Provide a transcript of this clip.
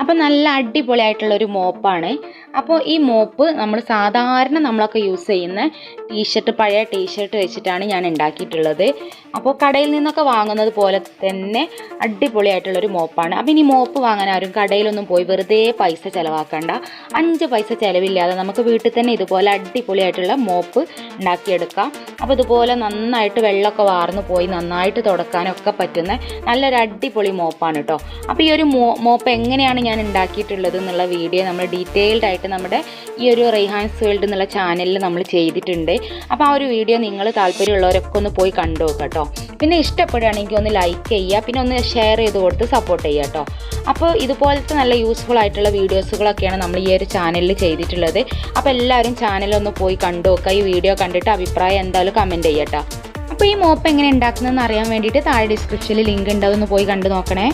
അപ്പോൾ നല്ല അടിപൊളിയായിട്ടുള്ളൊരു മോപ്പാണ്. അപ്പോൾ ഈ മോപ്പ് നമ്മൾ സാധാരണ നമ്മളൊക്കെ യൂസ് ചെയ്യുന്ന പഴയ ടീഷർട്ട് വെച്ചിട്ടാണ് ഞാൻ ഉണ്ടാക്കിയിട്ടുള്ളത്. അപ്പോൾ കടയിൽ നിന്നൊക്കെ വാങ്ങുന്നത് പോലെ തന്നെ അടിപൊളിയായിട്ടുള്ളൊരു മോപ്പാണ്. അപ്പോൾ ഇനി മോപ്പ് വാങ്ങാൻ ആരും കടയിലൊന്നും പോയി വെറുതെ പൈസ ചിലവാക്കണ്ട. 5 പൈസ ചിലവില്ലാതെ നമുക്ക് വീട്ടിൽ തന്നെ ഇതുപോലെ അടിപൊളിയായിട്ടുള്ള മോപ്പ് ഉണ്ടാക്കിയെടുക്കാം. അപ്പോൾ ഇതുപോലെ നന്നായിട്ട് വെള്ളമൊക്കെ വാർന്നു പോയി നന്നായിട്ട് തുടക്കാനൊക്കെ പറ്റുന്ന നല്ലൊരു അടിപൊളി മോപ്പാണ് കേട്ടോ. അപ്പോൾ ഈ ഒരു മോപ്പ് എങ്ങനെയാണ് ഞാൻ ഉണ്ടാക്കിയിട്ടുള്ളത് എന്നുള്ള വീഡിയോ നമ്മൾ ഡീറ്റെയിൽഡ് ആയിട്ട് നമ്മുടെ ഈ ഒരു റൈഹാൻസ് വേൾഡ് എന്നുള്ള ചാനലിൽ നമ്മൾ ചെയ്തിട്ടുണ്ട്. അപ്പോൾ ആ ഒരു വീഡിയോ നിങ്ങൾ താല്പര്യമുള്ളവരൊക്കെ ഒന്ന് പോയി കണ്ടു നോക്കാം കേട്ടോ. പിന്നെ ഇഷ്ടപ്പെടുകയാണെങ്കിൽ ഒന്ന് ലൈക്ക് ചെയ്യുക, പിന്നെ ഒന്ന് ഷെയർ ചെയ്ത് കൊടുത്ത് സപ്പോർട്ട് ചെയ്യുക കേട്ടോ. അപ്പോൾ ഇതുപോലത്തെ നല്ല യൂസ്ഫുൾ ആയിട്ടുള്ള വീഡിയോസുകളൊക്കെയാണ് നമ്മൾ ഈ ഒരു ചാനലിൽ ചെയ്തിട്ടുള്ളത്. അപ്പോൾ എല്ലാവരും ചാനലൊന്ന് പോയി കണ്ടു നോക്കുക. ഈ വീഡിയോ കണ്ടിട്ട് അഭിപ്രായം എന്തായാലും കമൻറ്റ് ചെയ്യുക കേട്ടോ. അപ്പോൾ ഈ മോപ്പ് എങ്ങനെ ഉണ്ടാക്കുന്നതെന്ന് അറിയാൻ വേണ്ടിയിട്ട് താഴെ ഡിസ്ക്രിപ്ഷനിൽ ലിങ്ക് ഉണ്ട്, അതൊന്ന് പോയി കണ്ടു നോക്കണേ.